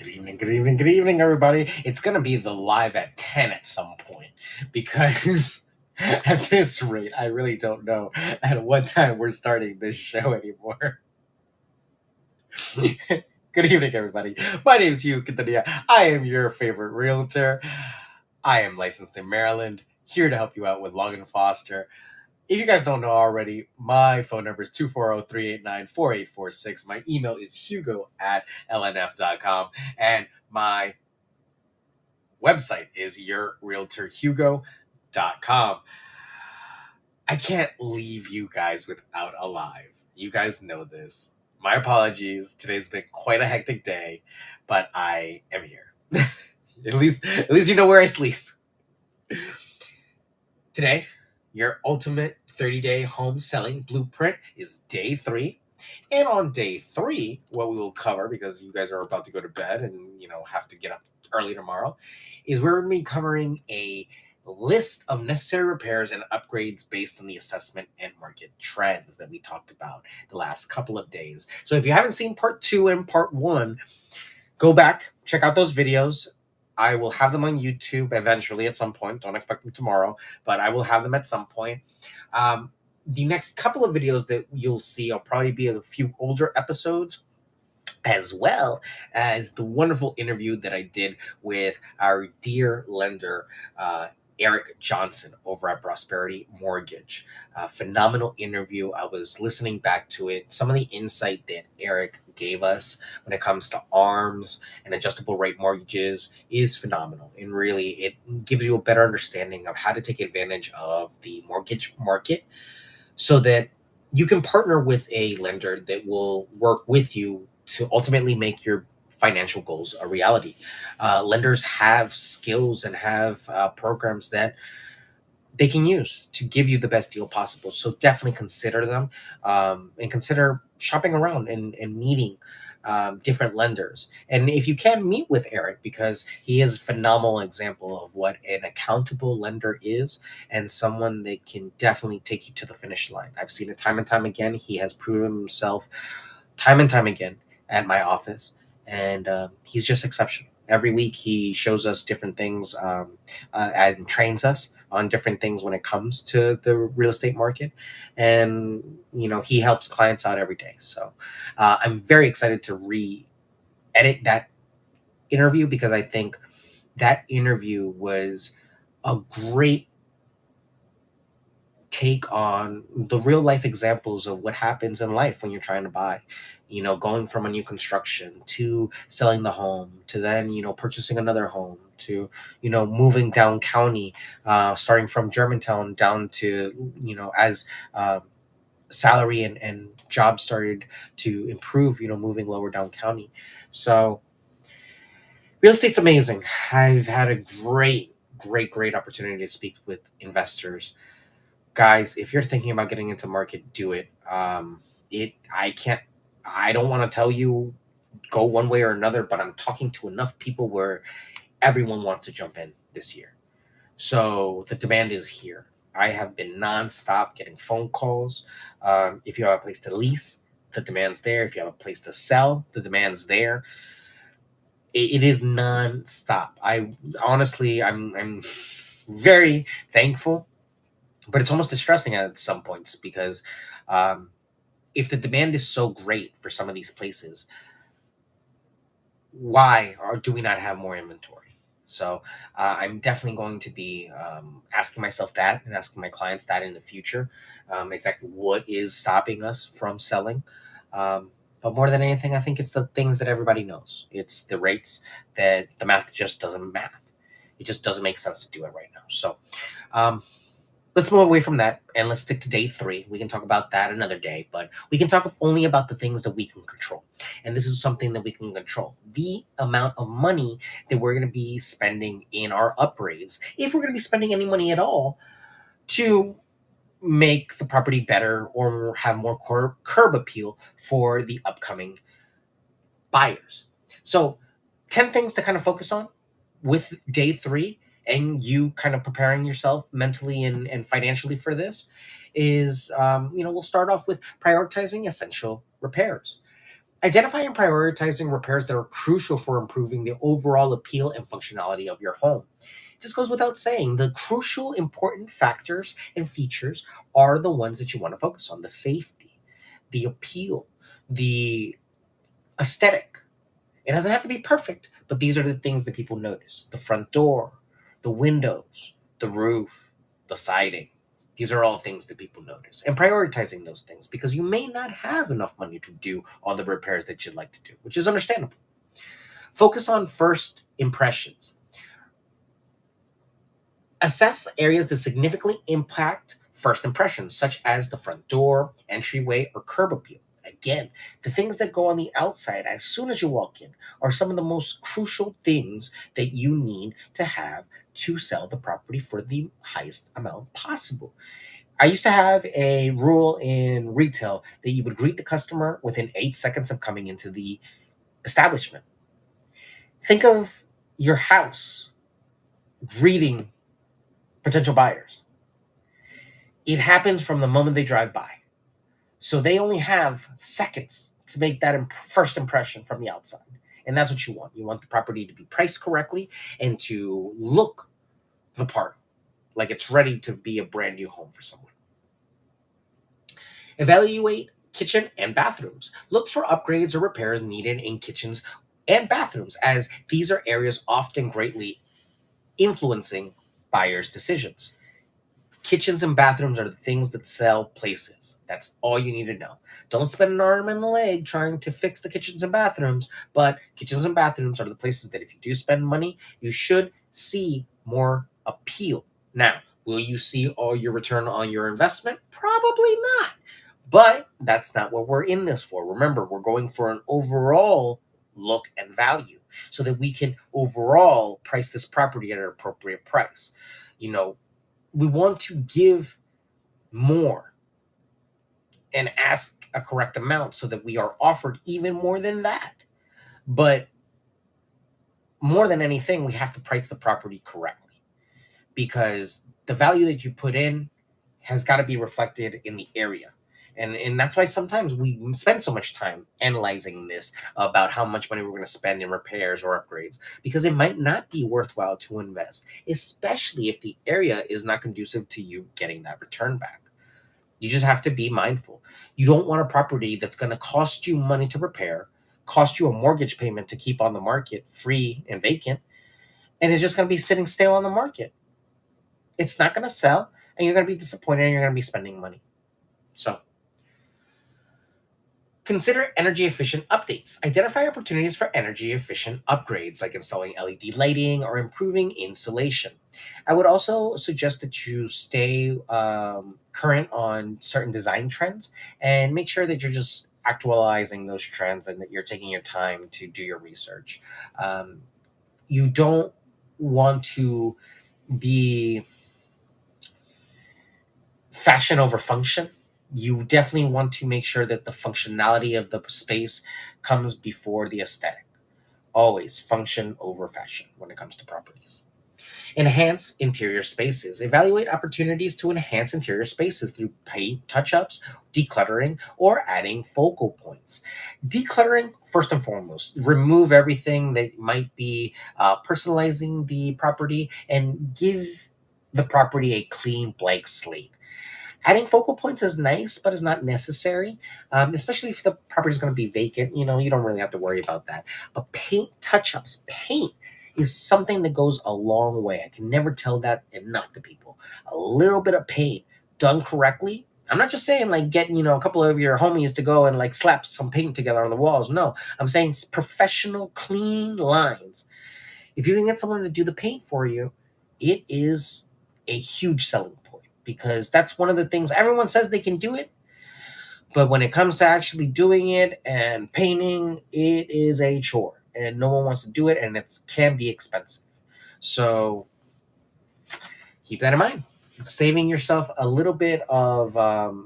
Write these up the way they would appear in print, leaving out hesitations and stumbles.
Good evening, everybody. It's going to be the live at 10 at some point because at this rate, I really don't know at what time we're starting this show anymore. Good evening, everybody. My name is Hugh Quintanilla. I am your favorite realtor. I am licensed in Maryland, here to help you out with Long and Foster. If you guys don't know already, my phone number is 240-389-4846. My email is hugo@lnf.com. And my website is yourrealtorhugo.com. I can't leave you guys without a live. You guys know this. My apologies. Today's been quite a hectic day, but I am here. At least you know where I sleep. Today, your ultimate 30-day home selling blueprint is day 3. And on day 3, what we will cover, because you guys are about to go to bed and have to get up early tomorrow, is we're going to be covering a list of necessary repairs and upgrades based on the assessment and market trends that we talked about the last couple of days. So if you haven't seen part 2 and part 1, go back, check out those videos. I will have them on YouTube eventually at some point. Don't expect them tomorrow, but I will have them at some point. The next couple of videos that you'll see will probably be a few older episodes, as well as the wonderful interview that I did with our dear lender, Eric Johnson over at Prosperity Mortgage. Phenomenal interview. I was listening back to it. Some of the insight that Eric gave us when it comes to ARMs and adjustable rate mortgages is phenomenal. And really, it gives you a better understanding of how to take advantage of the mortgage market so that you can partner with a lender that will work with you to ultimately make your financial goals a reality. Lenders have skills and have programs that they can use to give you the best deal possible. So definitely consider them, and consider shopping around and meeting different lenders. And if you can, meet with Eric, because he is a phenomenal example of what an accountable lender is and someone that can definitely take you to the finish line. I've seen it time and time again. He has proven himself time and time again at my office, and he's just exceptional. Every week he shows us different things, and trains us on different things when it comes to the real estate market, and he helps clients out every day. So I'm very excited to re-edit that interview, because I think that interview was a great take on the real life examples of what happens in life when you're trying to buy. Going from a new construction to selling the home to then purchasing another home to moving down county, starting from Germantown down to as salary and jobs started to improve, moving lower down county. So real estate's amazing. I've had a great opportunity to speak with investors. Guys, if you're thinking about getting into market, do it. I don't want to tell you go one way or another, but I'm talking to enough people where everyone wants to jump in this year. So the demand is here. I have been nonstop getting phone calls. If you have a place to lease, the demand's there. If you have a place to sell, the demand's there. It is nonstop. I honestly, I'm very thankful, but it's almost distressing at some points, because if the demand is so great for some of these places, why do we not have more inventory? So I'm definitely going to be asking myself that and asking my clients that in the future, exactly what is stopping us from selling. But more than anything, I think it's the things that everybody knows. It's the rates that the math just doesn't math. It just doesn't make sense to do it right now. So let's move away from that and let's stick to day 3. We can talk about that another day, but we can talk only about the things that we can control. And this is something that we can control: the amount of money that we're going to be spending in our upgrades, if we're going to be spending any money at all, to make the property better or have more curb appeal for the upcoming buyers. So 10 things to kind of focus on with day 3, and you kind of preparing yourself mentally and financially for this is, we'll start off with prioritizing essential repairs. Identify and prioritizing repairs that are crucial for improving the overall appeal and functionality of your home. It just goes without saying, the crucial, important factors and features are the ones that you want to focus on: the safety, the appeal, the aesthetic. It doesn't have to be perfect, but these are the things that people notice: the front door, the windows, the roof, the siding. These are all things that people notice, and prioritizing those things because you may not have enough money to do all the repairs that you'd like to do, which is understandable. Focus on first impressions. Assess areas that significantly impact first impressions, such as the front door, entryway, or curb appeal. Again, the things that go on the outside as soon as you walk in are some of the most crucial things that you need to have to sell the property for the highest amount possible. I used to have a rule in retail that you would greet the customer within 8 seconds of coming into the establishment. Think of your house greeting potential buyers. It happens from the moment they drive by. So they only have seconds to make that first impression from the outside. And that's what you want. You want the property to be priced correctly and to look the part, like it's ready to be a brand new home for someone. Evaluate kitchen and bathrooms. Look for upgrades or repairs needed in kitchens and bathrooms, as these are areas often greatly influencing buyers' decisions. Kitchens and bathrooms are the things that sell places. That's all you need to know. Don't spend an arm and a leg trying to fix the kitchens and bathrooms, but kitchens and bathrooms are the places that if you do spend money, you should see more appeal. Now, will you see all your return on your investment? Probably not. But that's not what we're in this for. Remember, we're going for an overall look and value so that we can overall price this property at an appropriate price. You know, we want to give more and ask a correct amount so that we are offered even more than that. But more than anything, we have to price the property correctly because the value that you put in has got to be reflected in the area. And that's why sometimes we spend so much time analyzing this about how much money we're going to spend in repairs or upgrades because it might not be worthwhile to invest, especially if the area is not conducive to you getting that return back. You just have to be mindful. You don't want a property that's going to cost you money to repair, cost you a mortgage payment to keep on the market free and vacant, and it's just going to be sitting stale on the market. It's not going to sell, and you're going to be disappointed and you're going to be spending money. So, consider energy efficient updates. Identify opportunities for energy efficient upgrades, like installing LED lighting or improving insulation. I would also suggest that you stay current on certain design trends and make sure that you're just actualizing those trends and that you're taking your time to do your research. You don't want to be fashion over function. You definitely want to make sure that the functionality of the space comes before the aesthetic. Always function over fashion when it comes to properties. Enhance interior spaces. Evaluate opportunities to enhance interior spaces through paint touch ups, decluttering, or adding focal points. Decluttering, first and foremost, remove everything that might be personalizing the property and give the property a clean blank slate. Adding focal points is nice, but is not necessary, especially if the property is going to be vacant. You know, you don't really have to worry about that. But paint touch-ups, paint is something that goes a long way. I can never tell that enough to people. A little bit of paint done correctly. I'm not just saying like getting, a couple of your homies to go and like slap some paint together on the walls. No, I'm saying professional, clean lines. If you can get someone to do the paint for you, it is a huge selling point because that's one of the things everyone says they can do it. But when it comes to actually doing it and painting, it is a chore and no one wants to do it and it can be expensive. So keep that in mind. Saving yourself a little bit of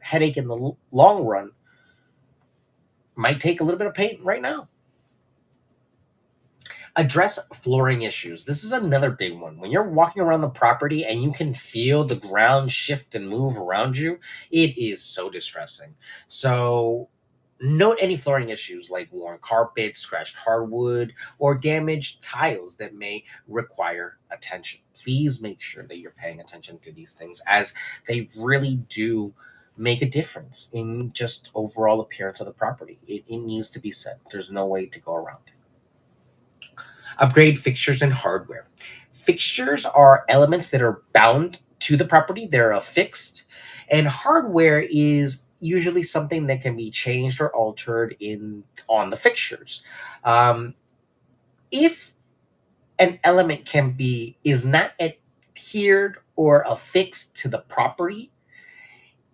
headache in the long run might take a little bit of paint right now. Address flooring issues. This is another big one. When you're walking around the property and you can feel the ground shift and move around you, it is so distressing. So Note any flooring issues like worn carpet, scratched hardwood, or damaged tiles that may require attention. Please make sure that you're paying attention to these things, as they really do make a difference in just overall appearance of the property. It needs to be said. There's no way to go around it. Upgrade fixtures and hardware. Fixtures are elements that are bound to the property, they're affixed, and hardware is usually something that can be changed or altered in on the fixtures. Um, if an element can be is not adhered or affixed to the property,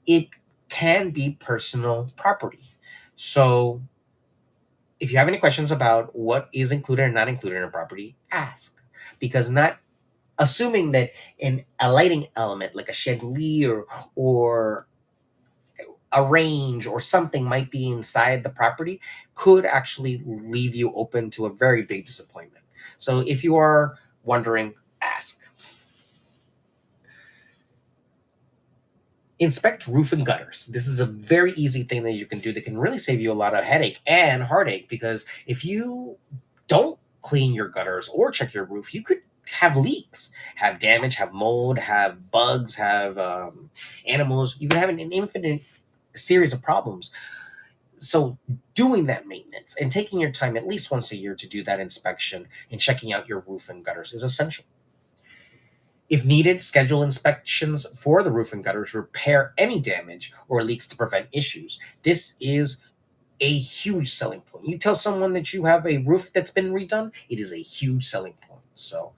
it can be personal property. So if you have any questions about what is included and not included in a property, ask, because not assuming that a lighting element like a chandelier or a range or something might be inside the property could actually leave you open to a very big disappointment. So if you are wondering, ask. Inspect roof and gutters. This is a very easy thing that you can do that can really save you a lot of headache and heartache, because if you don't clean your gutters or check your roof, you could have leaks, have damage, have mold, have bugs, have animals. You can have an infinite series of problems. So doing that maintenance and taking your time at least once a year to do that inspection and checking out your roof and gutters is essential. If needed, schedule inspections for the roof and gutters, repair any damage or leaks to prevent issues. This is a huge selling point. You tell someone that you have a roof that's been redone, it is a huge selling point. So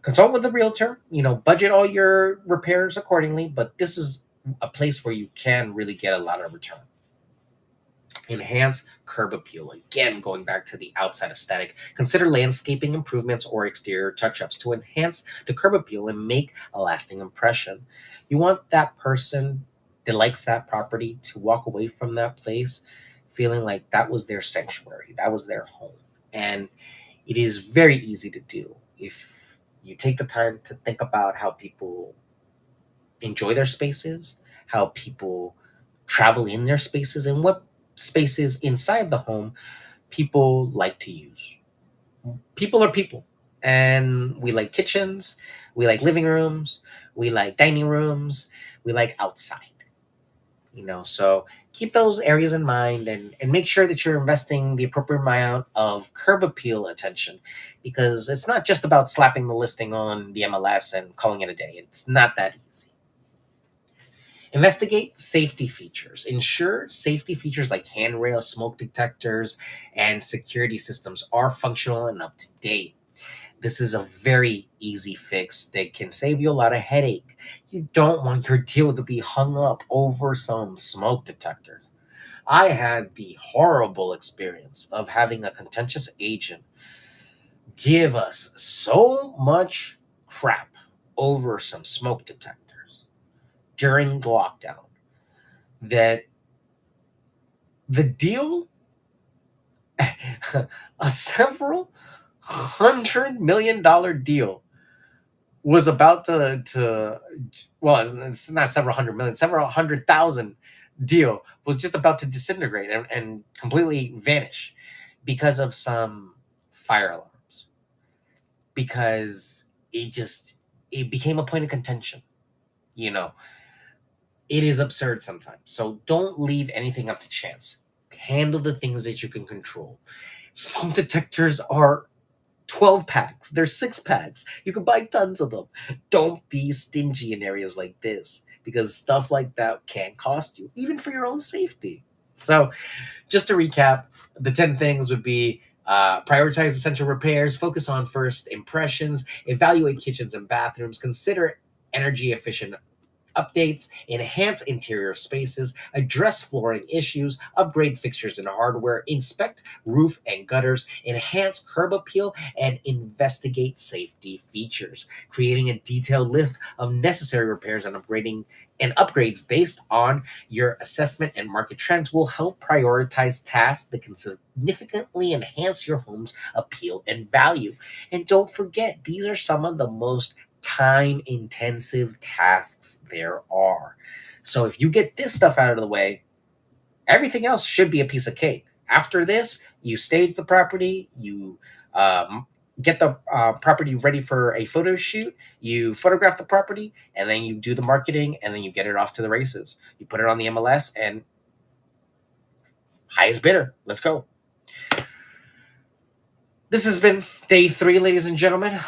consult with a realtor, budget all your repairs accordingly, but this is a place where you can really get a lot of return. Enhance curb appeal. Again, going back to the outside aesthetic, consider landscaping improvements or exterior touch ups to enhance the curb appeal and make a lasting impression. You want that person that likes that property to walk away from that place feeling like that was their sanctuary, that was their home. And it is very easy to do if you take the time to think about how people enjoy their spaces, how people travel in their spaces, and what spaces inside the home people like to use. People are people, and we like kitchens, we like living rooms, we like dining rooms, we like outside. So keep those areas in mind, and make sure that you're investing the appropriate amount of curb appeal attention, because it's not just about slapping the listing on the MLS and calling it a day. It's not that easy. Investigate safety features. Ensure safety features like handrails, smoke detectors, and security systems are functional and up to date. This is a very easy fix that can save you a lot of headache. You don't want your deal to be hung up over some smoke detectors. I had the horrible experience of having a contentious agent give us so much crap over some smoke detectors during lockdown that the deal, a several $100 million deal, was about to well, it's not several hundred million, several 100,000 deal was just about to disintegrate and completely vanish because of some fire alarms, because it became a point of contention. you know it is absurd sometimes, so don't leave anything up to chance. Handle the things that you can control. Smoke detectors are 12 packs. They're 6 packs. You can buy tons of them. Don't be stingy in areas like this, because stuff like that can cost you, even for your own safety. So, just to recap, the 10 things would be prioritize essential repairs, focus on first impressions, evaluate kitchens and bathrooms, consider energy efficient updates, enhance interior spaces, address flooring issues, upgrade fixtures and hardware, inspect roof and gutters, enhance curb appeal, and investigate safety features. Creating a detailed list of necessary repairs and upgrades based on your assessment and market trends will help prioritize tasks that can significantly enhance your home's appeal and value. And don't forget, these are some of the most time intensive tasks there are. So if you get this stuff out of the way, Everything else should be a piece of cake. After this, you stage the property, you um, get the property ready for a photo shoot, you photograph the property, and then you do the marketing, and then you get it off to the races. You put it on the MLS, and highest bidder. Let's go. This has been day 3, ladies and gentlemen,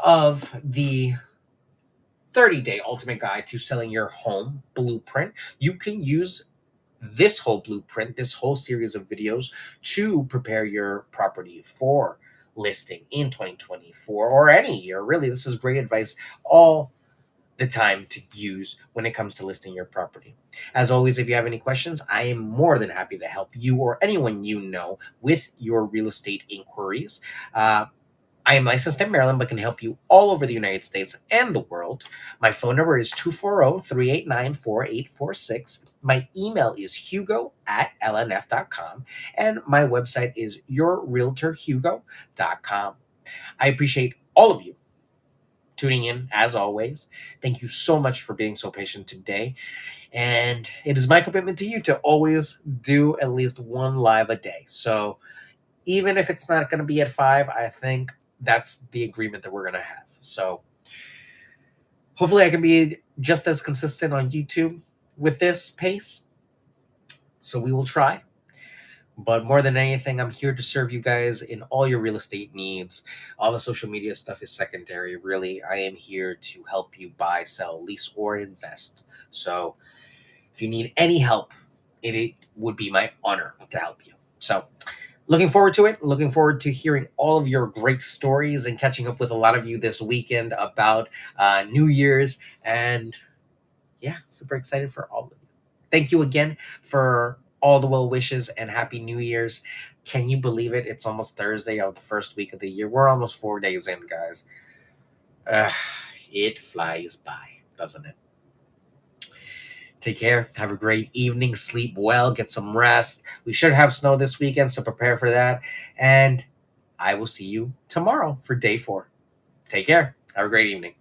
of the 30-day ultimate guide to selling your home blueprint. You can use this whole blueprint, this whole series of videos to prepare your property for listing in 2024 or any year. Really, this is great advice all the time to use when it comes to listing your property. As always, if you have any questions, I am more than happy to help you or anyone you know with your real estate inquiries. I am licensed in Maryland, but can help you all over the United States and the world. My phone number is 240-389-4846. My email is hugo@lnf.com. And my website is yourrealtorhugo.com. I appreciate all of you tuning in, as always. Thank you so much for being so patient today. And it is my commitment to you to always do at least one live a day. So even if it's not going to be at 5, I think that's the agreement that we're going to have. So hopefully I can be just as consistent on YouTube with this pace. So we will try. But more than anything, I'm here to serve you guys in all your real estate needs. All the social media stuff is secondary. Really, I am here to help you buy, sell, lease, or invest. So if you need any help, it would be my honor to help you. So looking forward to it. Looking forward to hearing all of your great stories and catching up with a lot of you this weekend about New Year's. And yeah, super excited for all of you. Thank you again for all the well wishes and happy New Year's. Can you believe it? It's almost Thursday of the first week of the year. We're almost 4 days in, guys. Uh, it flies by, doesn't it? Take care. Have a great evening. Sleep well. Get some rest. We should have snow this weekend, so prepare for that. And I will see you tomorrow for day 4. Take care. Have a great evening.